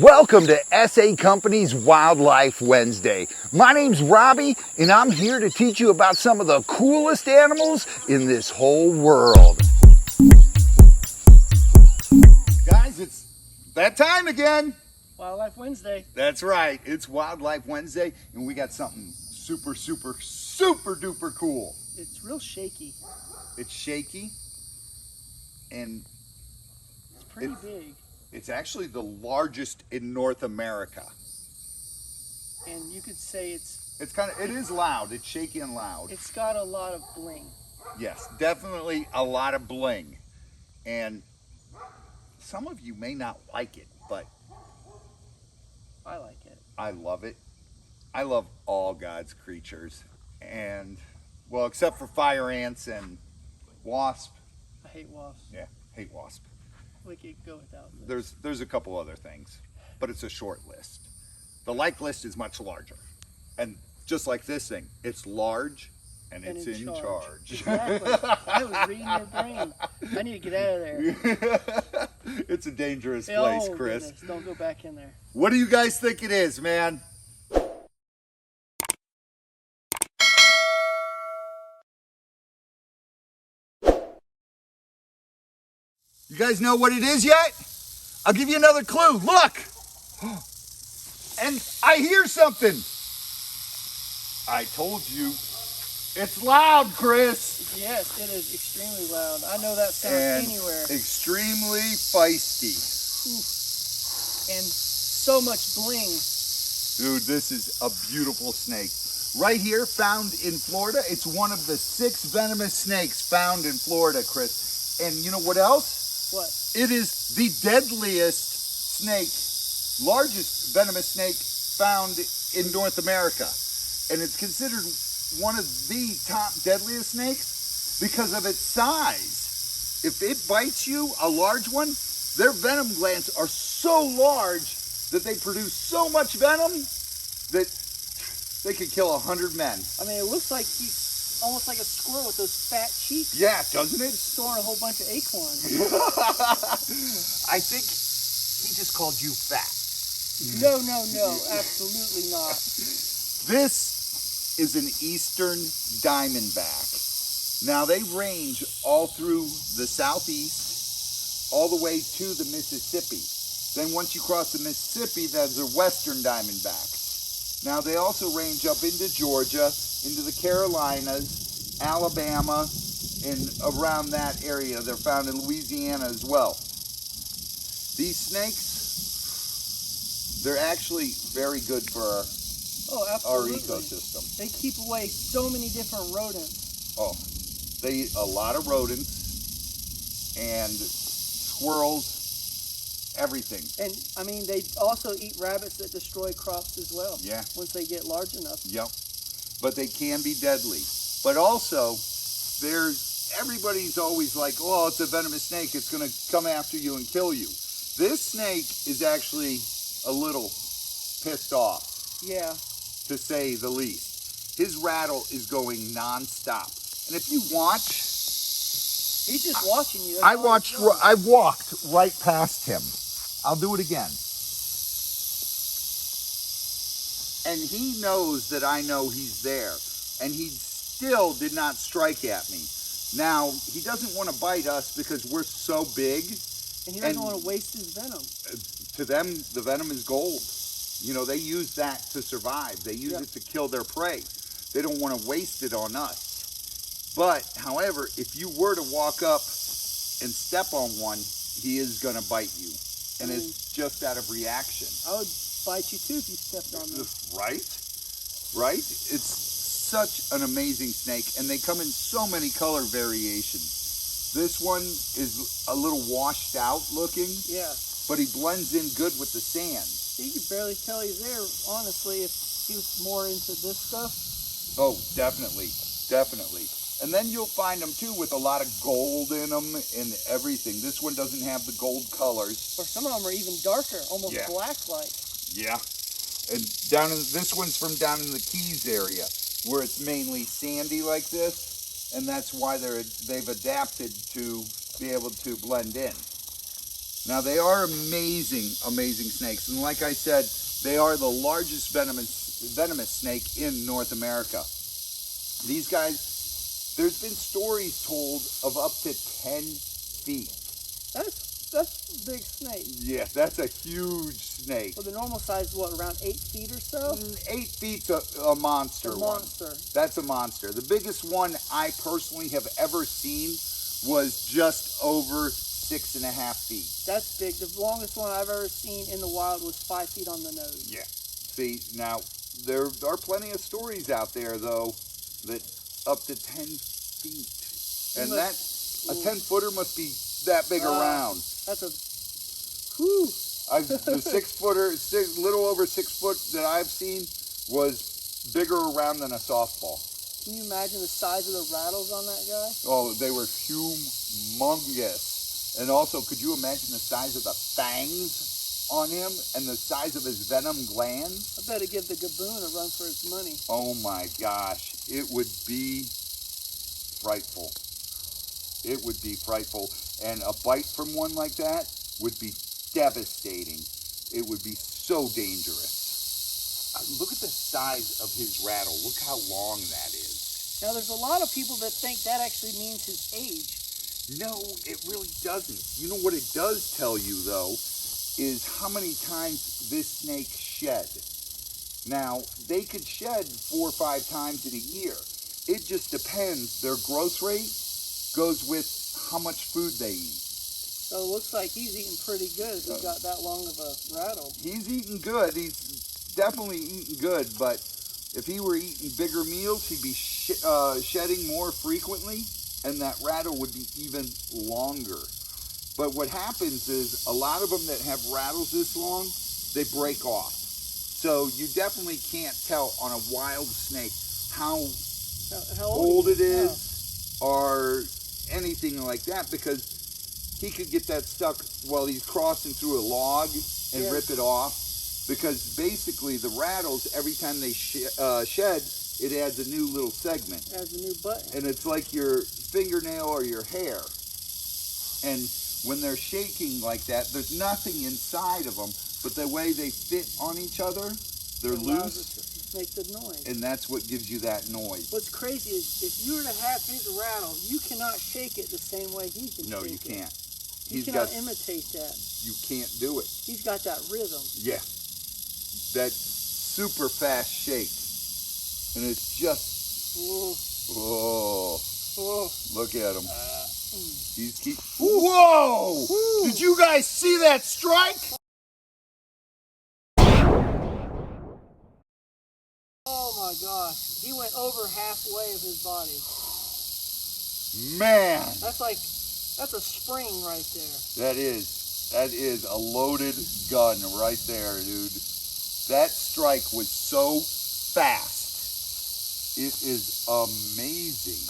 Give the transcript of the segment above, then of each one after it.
Welcome to SA Company's Wildlife Wednesday. My name's Robbie, and I'm here to teach you about some of the coolest animals in this whole world. Guys, it's that time again. Wildlife Wednesday. That's right, it's Wildlife Wednesday, and we got something super duper cool. It's real shaky. It's shaky, and It's pretty big. it's actually the largest in North America. And you could say it is loud. It's shaky and loud. it's got a lot of bling. Yes, definitely a lot of bling. And some of you may not like it, but I like it. I love it. I love all God's creatures. And, well, except for fire ants and wasp. I hate wasps. Yeah, hate wasp. We could go without this. There's a couple other things, but it's a short list. The like list is much larger. And just like this thing, it's large and it's in charge. Exactly. I was reading your brain. I need to get out of there. It's a dangerous place, Chris. Goodness, don't go back in there. What do you guys think it is, man? You guys know what it is yet? I'll give you another clue. Look! And I hear something. I told you. It's loud, Chris. Yes, it is extremely loud. I know that sound And anywhere. extremely feisty. And so much bling. Dude, this is a beautiful snake. Right here, found in Florida. It's one of the 6 venomous snakes found in Florida, Chris. And you know what else? What? It is the deadliest snake, largest venomous snake found in North America. And it's considered one of the top deadliest snakes because of its size. If it bites you, a large one, their venom glands are so large that they produce so much venom that they could kill 100 men. I mean, it looks like he's almost like a squirrel with those fat cheeks. Yeah, doesn't it? Storing a whole bunch of acorns. I think he just called you fat. No, absolutely not. This is an eastern diamondback. Now they range all through the southeast, all the way to the Mississippi. Then once you cross the Mississippi, there's a western diamondback. Now they also range up into Georgia, into the Carolinas, Alabama, and around that area. They're found in Louisiana as well. These snakes, they're actually very good for our ecosystem. They keep away so many different rodents. Oh, they eat a lot of rodents and squirrels, everything. And I mean, they also eat rabbits that destroy crops as well. Yeah. Once they get large enough. Yep. But they can be deadly. But also, everybody's always like, oh, it's a venomous snake. It's going to come after you and kill you. This snake is actually a little pissed off. Yeah. To say the least. His rattle is going nonstop. And if you watch, he's just watching you. I walked right past him. I'll do it again. And he knows that I know he's there. And he still did not strike at me. Now, he doesn't want to bite us because we're so big. And he doesn't want to waste his venom. To them, the venom is gold. You know, they use that to survive. They use it to kill their prey. They don't want to waste it on us. But, however, if you were to walk up and step on one, he is going to bite you. And it's just out of reaction. I would bite you too if you stepped on me. Right? Right? It's such an amazing snake. And they come in so many color variations. This one is a little washed out looking. Yeah. But he blends in good with the sand. You could barely tell he's there, honestly, if he was more into this stuff. Oh, definitely. And then you'll find them, too, with a lot of gold in them and everything. This one doesn't have the gold colors. Or some of them are even darker, almost black-like. Yeah. And this one's from down in the Keys area, where it's mainly sandy like this. And that's why they've adapted to be able to blend in. Now they are amazing, amazing snakes, and like I said, they are the largest venomous snake in North America. These guys, there's been stories told of up to 10 feet. That's a big snake. Yeah, that's a huge snake. Well, the normal size is what, around 8 feet or so? 8 feet's a monster. A monster. That's a monster. The biggest one I personally have ever seen was just over 6.5 feet. That's big. The longest one I've ever seen in the wild was 5 feet on the nose. Yeah. See, now there are plenty of stories out there though that up to 10 feet, and that a 10-footer must be that big around. That's a whew. The 6-footer, little over 6 foot that I've seen was bigger around than a softball. Can you imagine the size of the rattles on that guy? Oh, they were humongous. And also, could you imagine the size of the fangs on him and the size of his venom glands? I better give the gaboon a run for his money. Oh my gosh, it would be frightful. It would be frightful. And a bite from one like that would be devastating. It would be so dangerous. Look at the size of his rattle. Look how long that is. Now, there's a lot of people that think that actually means his age. No, it really doesn't. You know what it does tell you, though, is how many times this snake shed. Now, they could shed 4 or 5 times in a year. It just depends. Their growth rate goes with how much food they eat. So it looks like he's eating pretty good if he's got that long of a rattle. He's eating good. He's definitely eating good, but if he were eating bigger meals, he'd be shedding more frequently, and that rattle would be even longer. But what happens is a lot of them that have rattles this long, they break off. So you definitely can't tell on a wild snake how old it is or anything like that, because he could get that stuck while he's crossing through a log and rip it off. Because basically the rattles, every time they shed, it adds a new little segment. Adds a new button. And it's like your fingernail or your hair. And when they're shaking like that, there's nothing inside of them, but the way they fit on each other, they're loose. Make the noise. And that's what gives you that noise. What's crazy is if you were to have his rattle, you cannot shake it the same way he can. No, shake you can't. It. You cannot imitate that. You can't do it. He's got that rhythm. Yeah. That super fast shake. And it's just, Whoa. Look at him. Whoa! Woo. Did you guys see that strike? Oh my gosh. He went over halfway of his body. Man. That's a spring right there. That is a loaded gun right there, dude. That strike was so fast. It is amazing.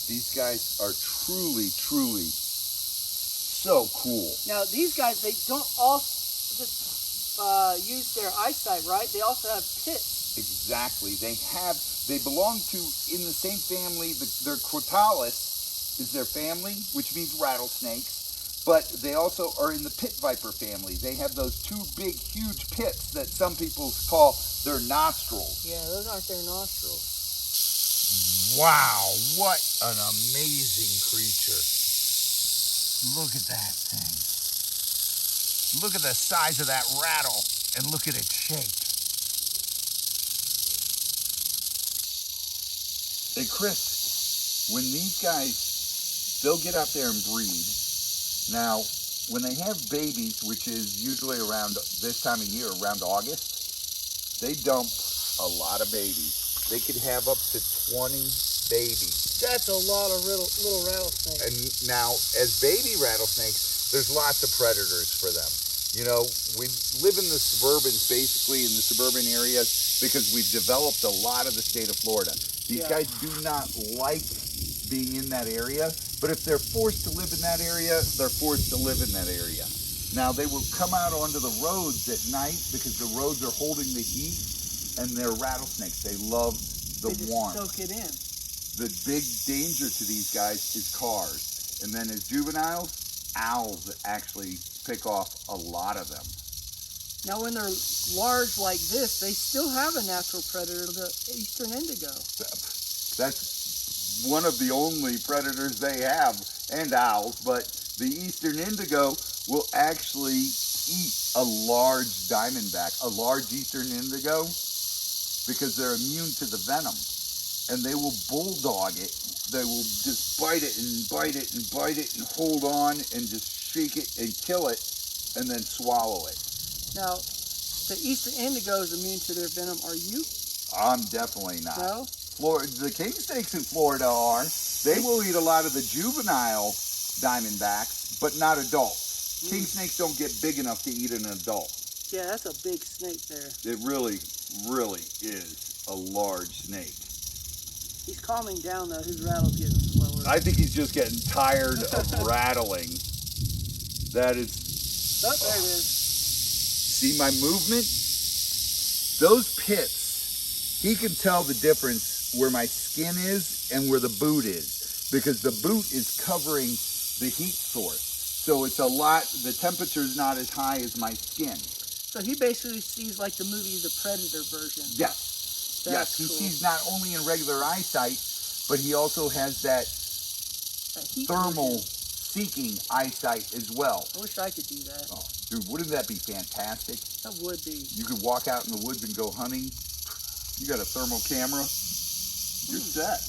These guys are truly, truly so cool. Now, these guys, they don't all just use their eyesight, right? They also have pits. Exactly. They belong to, in the same family, their Crotalus is their family, which means rattlesnakes. But they also are in the pit viper family. They have those 2 big, huge pits that some people call their nostrils. Yeah, those aren't their nostrils. Wow, what an amazing creature. Look at that thing. Look at the size of that rattle and look at it shake. Hey, Chris, when these guys, they'll get out there and breed. Now, when they have babies, which is usually around this time of year, around August, they dump a lot of babies. They could have up to 20 babies. That's a lot of little rattlesnakes. And now, as baby rattlesnakes, there's lots of predators for them. You know, we live in the suburbans, basically in the suburban areas, because we've developed a lot of the state of Florida. These guys do not like being in that area, but if they're forced to live in that area, they're forced to live in that area. Now, they will come out onto the roads at night because the roads are holding the heat, and they're rattlesnakes. They love the warmth. Soak it in. The big danger to these guys is cars. And then as juveniles, owls actually pick off a lot of them. Now, when they're large like this, they still have a natural predator, the eastern indigo. That's one of the only predators they have, and owls, but the eastern indigo will actually eat a large diamondback, a large eastern indigo, because they're immune to the venom, and they will bulldog it. They will just bite it and bite it and bite it and hold on and just shake it and kill it and then swallow it. Now, the eastern indigo is immune to their venom. Are you? I'm definitely not. No? The king snakes in Florida are. They will eat a lot of the juvenile diamondbacks, but not adults. King snakes don't get big enough to eat an adult. Yeah, that's a big snake there. It really, really is a large snake. He's calming down though. His rattle's getting slower. I think he's just getting tired of rattling. That is... Oh, there it is. See my movement? Those pits, he can tell the difference where my skin is and where the boot is, because the boot is covering the heat source. So it's a lot, the temperature is not as high as my skin. So he basically sees like the movie The Predator version. Yes. That's Yes, he cool. sees not only in regular eyesight, but he also has that Heat thermal vision. seeking eyesight as well. I wish I could do that. Oh, dude, wouldn't that be fantastic? That would be. You could walk out in the woods and go hunting. You got a thermal camera. You're set.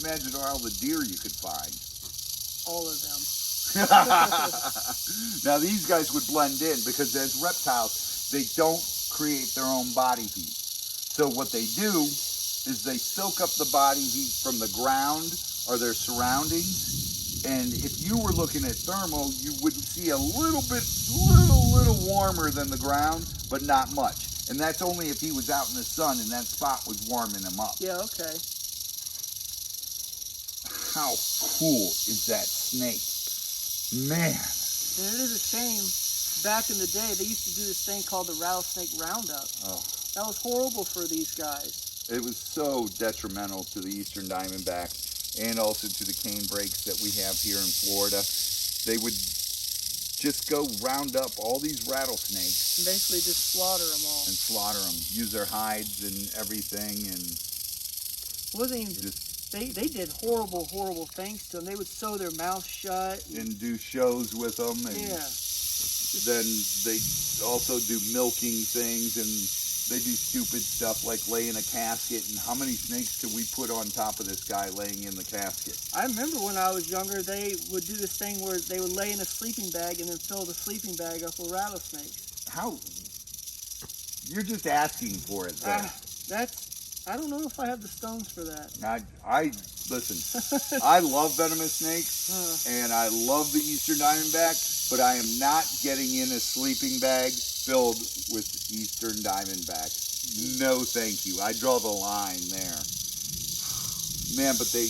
Imagine all the deer you could find. All of them. Now these guys would blend in because as reptiles, they don't create their own body heat. So what they do is they soak up the body heat from the ground or their surroundings. And if you were looking at thermal, you would see a little warmer than the ground, but not much. And that's only if he was out in the sun and that spot was warming him up. Yeah, okay. How cool is that snake? Man. And it is a shame. Back in the day, they used to do this thing called the rattlesnake roundup. Oh. That was horrible for these guys. It was so detrimental to the eastern diamondback and also to the cane breaks that we have here in Florida. They would just go round up all these rattlesnakes And basically just slaughter them all. and slaughter them, use their hides and everything, and It wasn't even just they did horrible things to them. They would sew their mouth shut. and do shows with them. And Yeah. then they also do milking things, and they do stupid stuff like laying a casket. And how many snakes could we put on top of this guy laying in the casket? I remember when I was younger, they would do this thing where they would lay in a sleeping bag and then fill the sleeping bag up with rattlesnakes. How? You're just asking for it there. I don't know if I have the stones for that. I listen. I love venomous snakes, and I love the eastern diamondback, but I am not getting in a sleeping bag filled with eastern diamondbacks. No, thank you. I draw the line there. Man, but they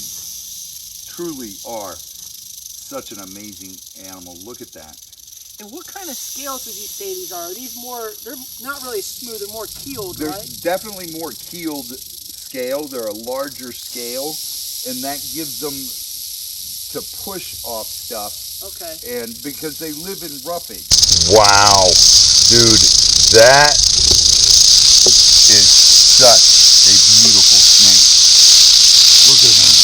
truly are such an amazing animal. Look at that. And what kind of scales would you say these are? Are these more, they're not really smooth, they're more keeled, They're right? definitely more keeled scale. They're a larger scale, and that gives them to push off stuff. Okay. And because they live in roughage. Wow, dude, that is such A beautiful snake. Look at him.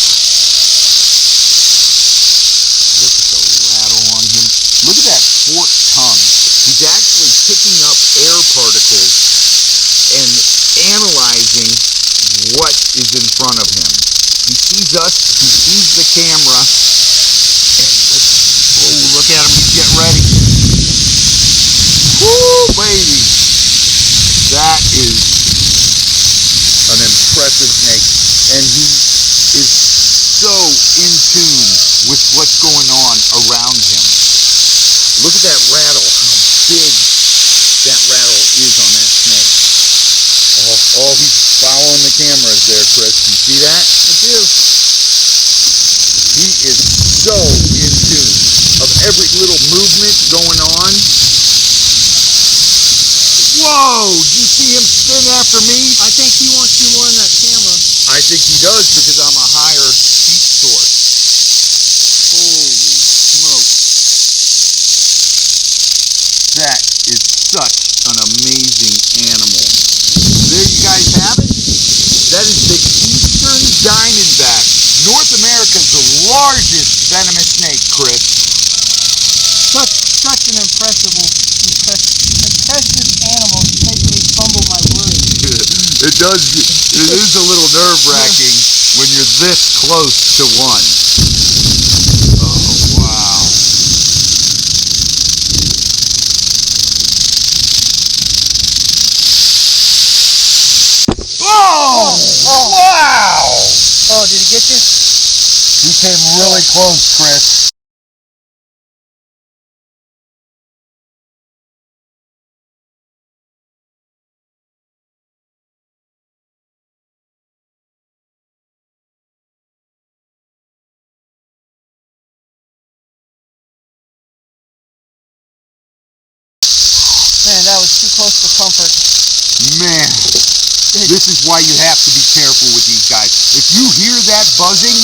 Look at the rattle on him. Look at that forked tongue. He's actually picking up air particles and analyzing what is in front of him. He sees us, he sees the camera, and oh, look at him, he's getting ready. Woo, baby. That is an impressive snake, and he is so in tune with what's going on around him. Look at that rattle, how big that rattle is on that snake. Oh, he's following the cameras there, Chris. You see that? I do. He is so in tune of every little movement going on. Whoa! Do you see him spin after me? I think he wants you more in that camera. I think he does because I'm a higher heat source. Holy smoke. animal. There you guys have it. That is the eastern diamondback, North America's largest venomous snake, Chris. Such an impressive animal. It's making me fumble my words. It is a little nerve-wracking when you're this close to one. Oh, wow. Oh! Wow! Oh, did he get you? You came really close, Chris. Man, that was too close for comfort. Man, this is why you have to be careful with these guys. If you hear that buzzing,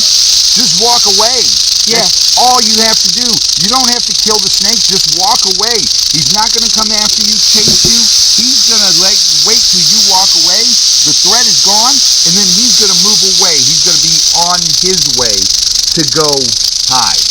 just walk away. Yeah. That's all you have to do. You don't have to kill the snake, just walk away. He's not going to come after you, chase you. He's going to wait till you walk away. The threat is gone, and then he's going to move away. He's going to be on his way to go hide.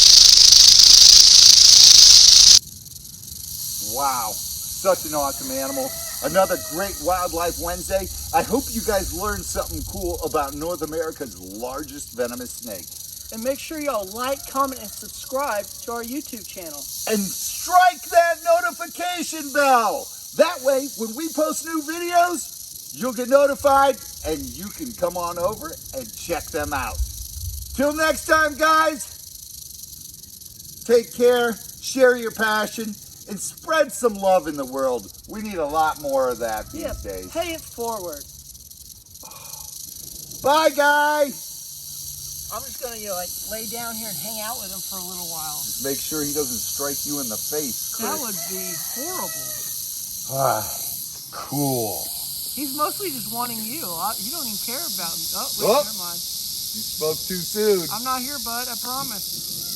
Wow, such an awesome animal. Another great Wildlife Wednesday. I hope you guys learned something cool about North America's largest venomous snake. And make sure y'all like, comment, and subscribe to our YouTube channel. And strike that notification bell. That way, when we post new videos, you'll get notified and you can come on over and check them out. Till next time, guys, take care, share your passion, and spread some love in the world. We need a lot more of that these days. Pay it forward. Bye, guys. I'm just gonna lay down here and hang out with him for a little while. Just make sure he doesn't strike you in the face, Chris. That would be horrible. Cool. He's mostly just wanting you. You don't even care about him. Oh, wait, Oh. never mind. You spoke too soon. I'm not here, bud. I promise.